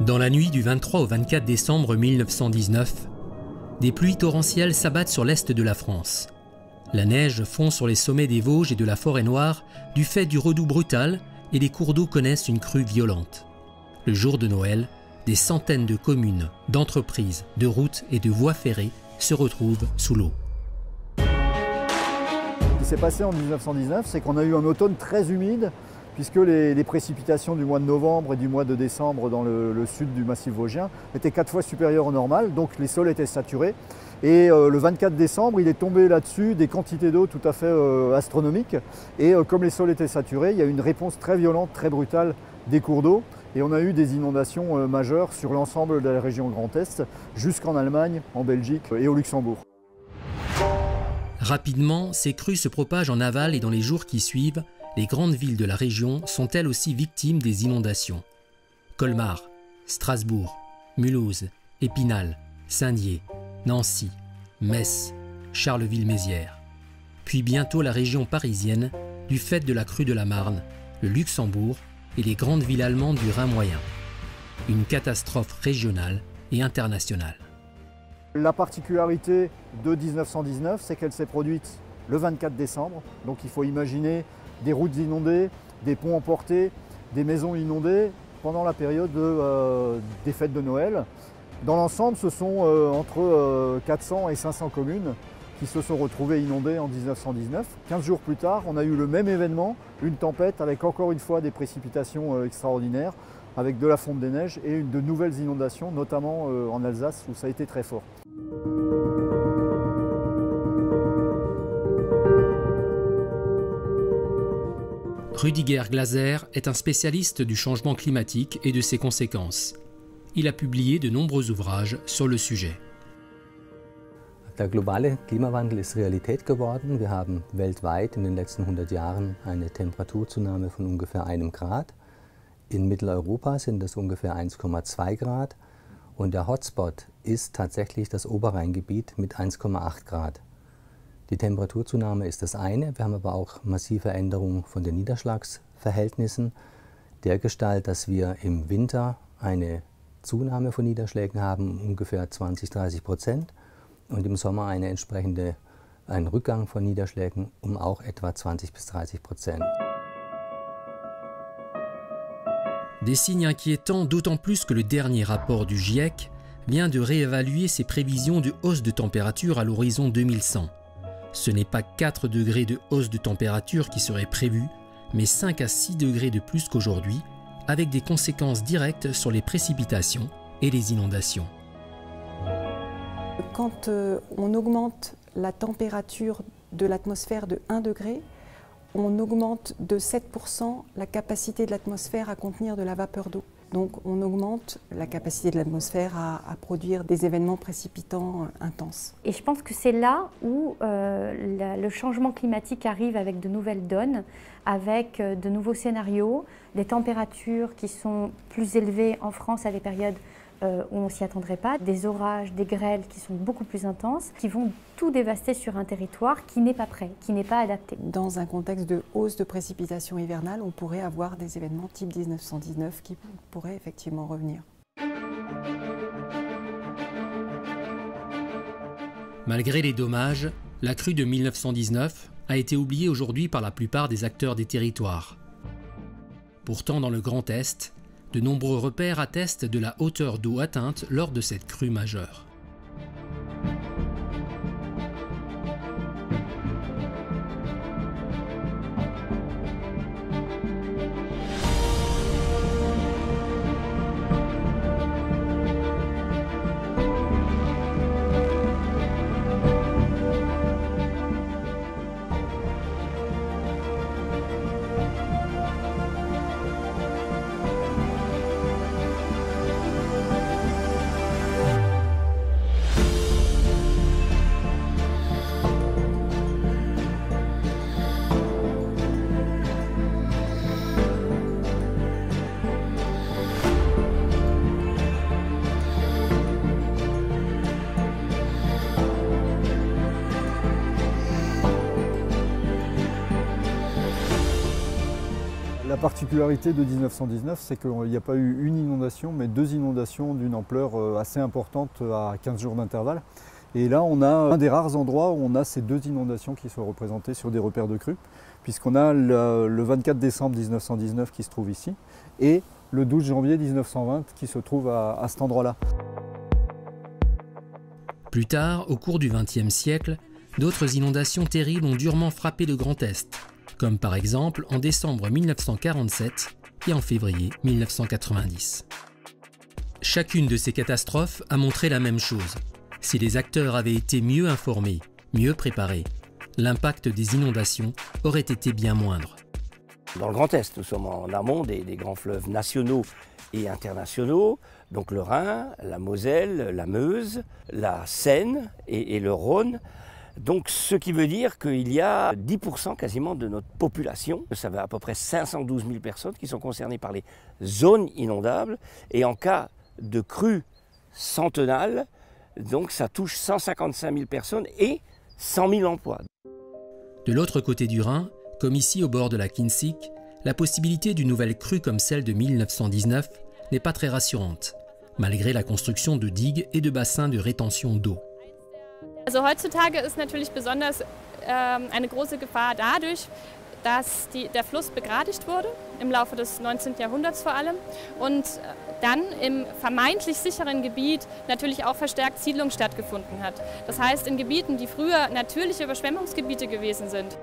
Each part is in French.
Dans la nuit du 23 au 24 décembre 1919, des pluies torrentielles s'abattent sur l'est de la France. La neige fond sur les sommets des Vosges et de la Forêt-Noire du fait du redoux brutal et les cours d'eau connaissent une crue violente. Le jour de Noël, des centaines de communes, d'entreprises, de routes et de voies ferrées se retrouvent sous l'eau. Ce qui s'est passé en 1919, c'est qu'on a eu un automne très humide, puisque les précipitations du mois de novembre et du mois de décembre dans le sud du massif vosgien étaient 4 fois supérieures au normal, donc les sols étaient saturés. Et le 24 décembre, il est tombé là-dessus des quantités d'eau tout à fait astronomiques. Et comme les sols étaient saturés, il y a eu une réponse très violente, très brutale des cours d'eau. Et on a eu des inondations majeures sur l'ensemble de la région Grand Est, jusqu'en Allemagne, en Belgique et au Luxembourg. Rapidement, ces crues se propagent en aval et dans les jours qui suivent, les grandes villes de la région sont elles aussi victimes des inondations. Colmar, Strasbourg, Mulhouse, Épinal, Saint-Dié, Nancy, Metz, Charleville-Mézières. Puis bientôt la région parisienne, du fait de la crue de la Marne, le Luxembourg et les grandes villes allemandes du Rhin moyen. Une catastrophe régionale et internationale. La particularité de 1919, c'est qu'elle s'est produite le 24 décembre. Donc il faut imaginer des routes inondées, des ponts emportés, des maisons inondées pendant la période des fêtes de Noël. Dans l'ensemble, ce sont entre 400 et 500 communes qui se sont retrouvées inondées en 1919. 15 jours plus tard, on a eu le même événement, une tempête avec encore une fois des précipitations extraordinaires, avec de la fonte des neiges et de nouvelles inondations, notamment en Alsace où ça a été très fort. Rüdiger Glaser est un spécialiste du changement climatique et de ses conséquences. Il a publié de nombreux ouvrages sur le sujet. Der globale Klimawandel ist Realität geworden. Wir haben weltweit in den letzten 100 Jahren eine Temperaturzunahme von ungefähr 1 Grad. In Mitteleuropa sind es ungefähr 1,2 Grad. Und der Hotspot ist tatsächlich das Oberrheingebiet mit 1,8 Grad. Die Temperaturzunahme ist das eine. Wir haben aber auch massive Änderungen von den Niederschlagsverhältnissen, dergestalt, dass wir im Winter eine Zunahme von Niederschlägen haben, ungefähr 20–30%, und im Sommer einen Rückgang von Niederschlägen um auch etwa 20–30%. Des signes inquiétants, d'autant plus que le dernier rapport du GIEC vient de réévaluer ses prévisions de hausse de température à l'horizon 2100. Ce n'est pas 4 degrés de hausse de température qui seraient prévus, mais 5 à 6 degrés de plus qu'aujourd'hui, avec des conséquences directes sur les précipitations et les inondations. Quand on augmente la température de l'atmosphère de 1 degré, on augmente de 7% la capacité de l'atmosphère à contenir de la vapeur d'eau. Donc on augmente la capacité de l'atmosphère à produire des événements précipitants intenses. Et je pense que c'est là où le changement climatique arrive avec de nouvelles donnes, avec de nouveaux scénarios, des températures qui sont plus élevées en France à des périodes où on ne s'y attendrait pas, des orages, des grêles qui sont beaucoup plus intenses, qui vont tout dévaster sur un territoire qui n'est pas prêt, qui n'est pas adapté. Dans un contexte de hausse de précipitations hivernales, on pourrait avoir des événements type 1919 qui pourraient effectivement revenir. Malgré les dommages, la crue de 1919 a été oubliée aujourd'hui par la plupart des acteurs des territoires. Pourtant, dans le Grand Est, de nombreux repères attestent de la hauteur d'eau atteinte lors de cette crue majeure. particularité de 1919, c'est qu'il n'y a pas eu une inondation, mais 2 inondations d'une ampleur assez importante à 15 jours d'intervalle. Et là, on a un des rares endroits où on a ces 2 inondations qui sont représentées sur des repères de crues, puisqu'on a le 24 décembre 1919 qui se trouve ici, et le 12 janvier 1920 qui se trouve à cet endroit-là. Plus tard, au cours du XXe siècle, d'autres inondations terribles ont durement frappé le Grand Est, comme par exemple en décembre 1947 et en février 1990. Chacune de ces catastrophes a montré la même chose. Si les acteurs avaient été mieux informés, mieux préparés, l'impact des inondations aurait été bien moindre. Dans le Grand Est, nous sommes en amont des grands fleuves nationaux et internationaux, donc le Rhin, la Moselle, la Meuse, la Seine et le Rhône. Donc ce qui veut dire qu'il y a 10% quasiment de notre population, ça va à peu près 512 000 personnes qui sont concernées par les zones inondables. Et en cas de crue centenale, donc ça touche 155 000 personnes et 100 000 emplois. De l'autre côté du Rhin, comme ici au bord de la Kinzig, la possibilité d'une nouvelle crue comme celle de 1919 n'est pas très rassurante, malgré la construction de digues et de bassins de rétention d'eau. Also heutzutage ist natürlich besonders eine große Gefahr dadurch, dass der Fluss begradigt wurde, im Laufe des 19. Jahrhunderts vor allem, und dann im vermeintlich sicheren Gebiet natürlich auch verstärkt Siedlung stattgefunden hat. Das heißt, in Gebieten, die früher natürliche Überschwemmungsgebiete gewesen sind.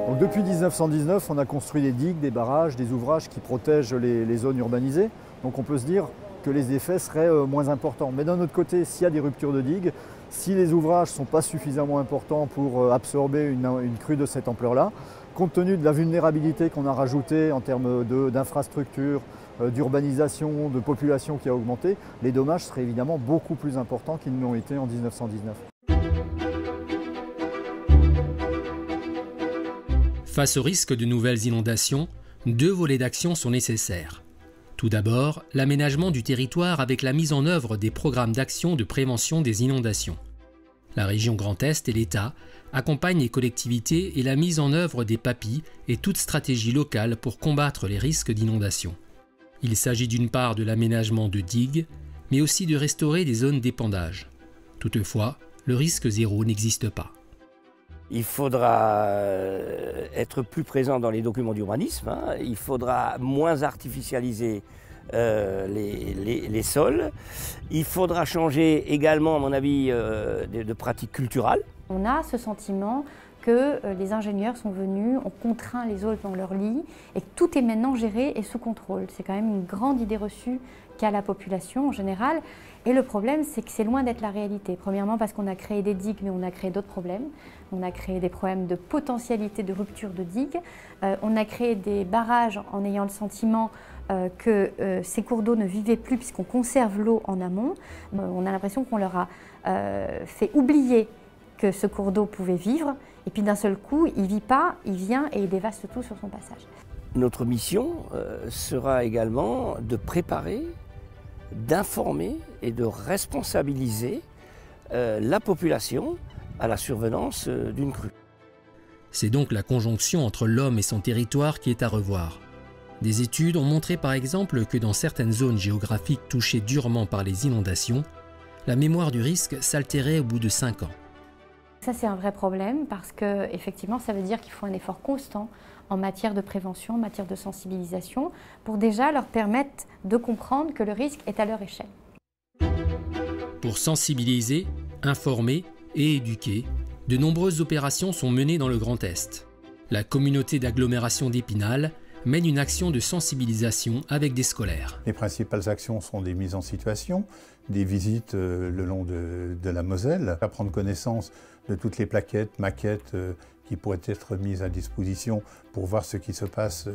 Donc depuis 1919, on a construit des digues, des barrages, des ouvrages qui protègent les zones urbanisées. Donc on peut se dire que les effets seraient moins importants. Mais d'un autre côté, s'il y a des ruptures de digues, si les ouvrages ne sont pas suffisamment importants pour absorber une crue de cette ampleur-là, compte tenu de la vulnérabilité qu'on a rajoutée en termes d'infrastructures, d'urbanisation, de population qui a augmenté, les dommages seraient évidemment beaucoup plus importants qu'ils ne l'ont été en 1919. Face au risque de nouvelles inondations, 2 volets d'action sont nécessaires. Tout d'abord, l'aménagement du territoire avec la mise en œuvre des programmes d'action de prévention des inondations. La région Grand Est et l'État accompagnent les collectivités et la mise en œuvre des PAPI et toute stratégie locale pour combattre les risques d'inondation. Il s'agit d'une part de l'aménagement de digues, mais aussi de restaurer des zones d'épandage. Toutefois, le risque zéro n'existe pas. Il faudra être plus présent dans les documents d'urbanisme, il faudra moins artificialiser les sols, il faudra changer également, à mon avis, de pratiques culturales. On a ce sentiment que les ingénieurs sont venus, ont contraint les autres dans leur lit et que tout est maintenant géré et sous contrôle. C'est quand même une grande idée reçue qu'a la population en général. Et le problème, c'est que c'est loin d'être la réalité. Premièrement parce qu'on a créé des digues, mais on a créé d'autres problèmes. On a créé des problèmes de potentialité de rupture de digues. On a créé des barrages en ayant le sentiment que ces cours d'eau ne vivaient plus puisqu'on conserve l'eau en amont. On a l'impression qu'on leur a fait oublier que ce cours d'eau pouvait vivre. Et puis d'un seul coup, il ne vit pas, il vient et il dévaste tout sur son passage. Notre mission sera également de préparer, d'informer et de responsabiliser la population à la survenance d'une crue. C'est donc la conjonction entre l'homme et son territoire qui est à revoir. Des études ont montré par exemple que dans certaines zones géographiques touchées durement par les inondations, la mémoire du risque s'altérait au bout de 5 ans. Ça, c'est un vrai problème parce que, effectivement, ça veut dire qu'il faut un effort constant en matière de prévention, en matière de sensibilisation, pour déjà leur permettre de comprendre que le risque est à leur échelle. Pour sensibiliser, informer et éduquer, de nombreuses opérations sont menées dans le Grand Est. La communauté d'agglomération d'Épinal mène une action de sensibilisation avec des scolaires. Les principales actions sont des mises en situation, des visites le long de la Moselle, à prendre connaissance de toutes les plaquettes, maquettes qui pourraient être mises à disposition pour voir ce qui se passe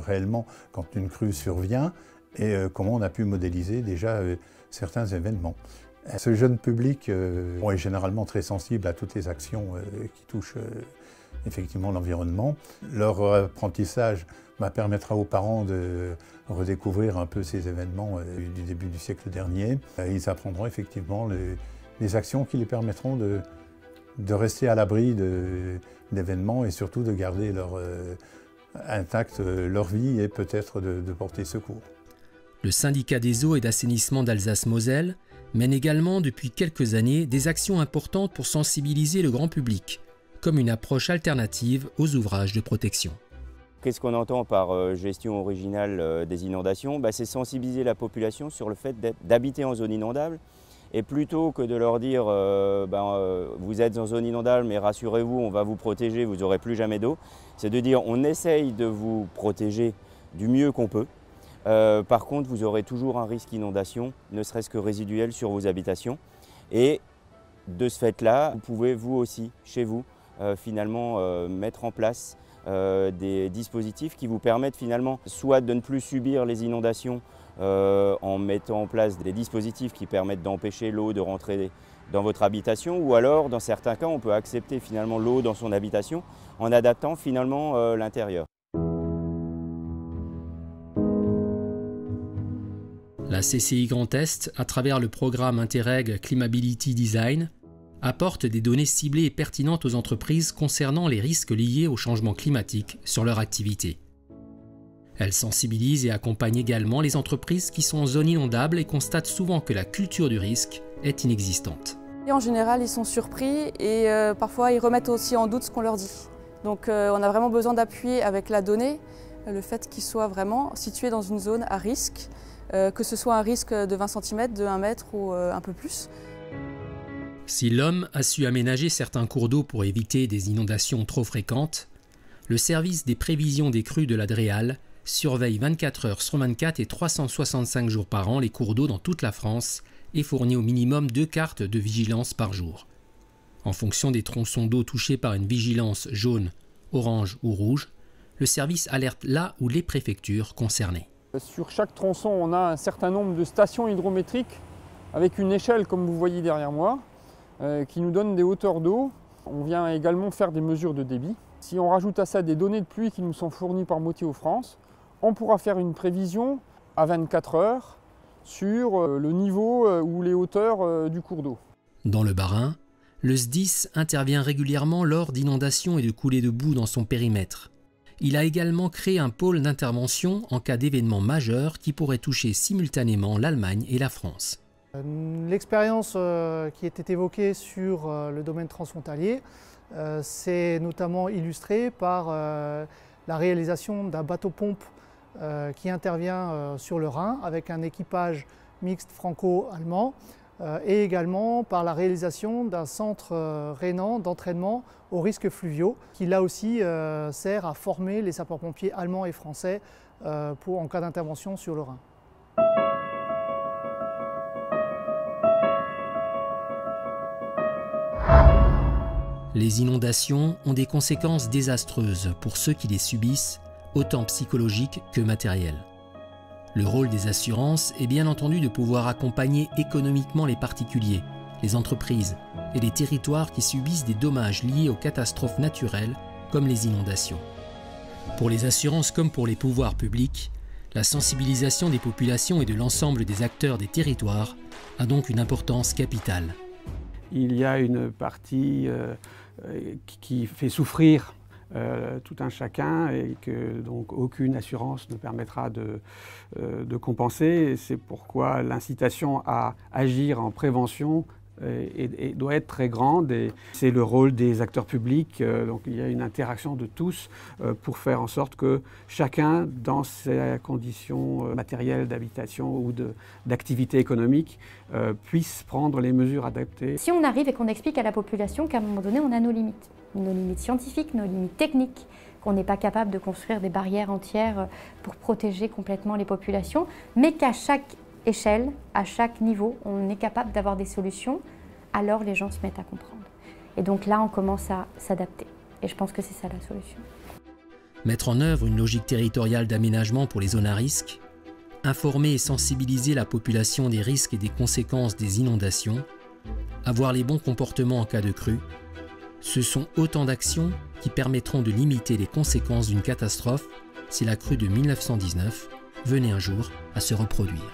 réellement quand une crue survient et comment on a pu modéliser déjà certains événements. Ce jeune public est généralement très sensible à toutes les actions qui touchent effectivement l'environnement. Leur apprentissage permettra aux parents de redécouvrir un peu ces événements du début du siècle dernier. Ils apprendront effectivement les actions qui les permettront de rester à l'abri d'événements et surtout de garder intacte leur vie et peut-être de porter secours. Le syndicat des eaux et d'assainissement d'Alsace-Moselle mène également depuis quelques années des actions importantes pour sensibiliser le grand public, comme une approche alternative aux ouvrages de protection. Qu'est-ce qu'on entend par gestion originale des inondations? C'est sensibiliser la population sur le fait d'habiter en zone inondable. Et plutôt que de leur dire vous êtes en zone inondable mais rassurez-vous, on va vous protéger, vous n'aurez plus jamais d'eau, c'est de dire on essaye de vous protéger du mieux qu'on peut. Par contre, vous aurez toujours un risque d'inondation, ne serait-ce que résiduel sur vos habitations. Et de ce fait-là, vous pouvez vous aussi, chez vous, finalement mettre en place des dispositifs qui vous permettent finalement soit de ne plus subir les inondations en mettant en place des dispositifs qui permettent d'empêcher l'eau de rentrer dans votre habitation, ou alors dans certains cas on peut accepter finalement l'eau dans son habitation en adaptant finalement l'intérieur. La CCI Grand Est, à travers le programme Interreg Climability Design, apporte des données ciblées et pertinentes aux entreprises concernant les risques liés au changement climatique sur leur activité. Elle sensibilise et accompagne également les entreprises qui sont en zone inondable et constatent souvent que la culture du risque est inexistante. Et en général, ils sont surpris et parfois ils remettent aussi en doute ce qu'on leur dit. Donc on a vraiment besoin d'appuyer avec la donnée, le fait qu'ils soient vraiment situés dans une zone à risque, que ce soit un risque de 20 cm, de 1 mètre ou un peu plus. Si l'homme a su aménager certains cours d'eau pour éviter des inondations trop fréquentes, le service des prévisions des crues de la Dréal surveille 24 heures sur 24 et 365 jours par an les cours d'eau dans toute la France et fournit au minimum 2 cartes de vigilance par jour. En fonction des tronçons d'eau touchés par une vigilance jaune, orange ou rouge, le service alerte là où les préfectures concernées. Sur chaque tronçon, on a un certain nombre de stations hydrométriques avec une échelle, comme vous voyez derrière moi, qui nous donne des hauteurs d'eau. On vient également faire des mesures de débit. Si on rajoute à ça des données de pluie qui nous sont fournies par Météo France, on pourra faire une prévision à 24 heures sur le niveau ou les hauteurs du cours d'eau. Dans le Bas-Rhin, le SDIS intervient régulièrement lors d'inondations et de coulées de boue dans son périmètre. Il a également créé un pôle d'intervention en cas d'événements majeurs qui pourraient toucher simultanément l'Allemagne et la France. L'expérience qui était évoquée sur le domaine transfrontalier c'est notamment illustré par la réalisation d'un bateau-pompe qui intervient sur le Rhin avec un équipage mixte franco-allemand et également par la réalisation d'un centre rhénan d'entraînement aux risques fluviaux qui là aussi sert à former les sapeurs-pompiers allemands et français en cas d'intervention sur le Rhin. Les inondations ont des conséquences désastreuses pour ceux qui les subissent, autant psychologiques que matérielles. Le rôle des assurances est bien entendu de pouvoir accompagner économiquement les particuliers, les entreprises et les territoires qui subissent des dommages liés aux catastrophes naturelles comme les inondations. Pour les assurances comme pour les pouvoirs publics, la sensibilisation des populations et de l'ensemble des acteurs des territoires a donc une importance capitale. Il y a une partie qui fait souffrir tout un chacun et que donc aucune assurance ne permettra de compenser. C'est pourquoi l'incitation à agir en prévention doit être très grande et c'est le rôle des acteurs publics. Donc il y a une interaction de tous pour faire en sorte que chacun, dans ses conditions matérielles d'habitation ou d'activité économique, puisse prendre les mesures adaptées. Si on arrive et qu'on explique à la population qu'à un moment donné on a nos limites scientifiques, nos limites techniques, qu'on n'est pas capable de construire des barrières entières pour protéger complètement les populations, mais qu'à chaque échelle, à chaque niveau, on est capable d'avoir des solutions, alors les gens se mettent à comprendre. Et donc là, on commence à s'adapter. Et je pense que c'est ça la solution. Mettre en œuvre une logique territoriale d'aménagement pour les zones à risque, informer et sensibiliser la population des risques et des conséquences des inondations, avoir les bons comportements en cas de crue, ce sont autant d'actions qui permettront de limiter les conséquences d'une catastrophe si la crue de 1919 venait un jour à se reproduire.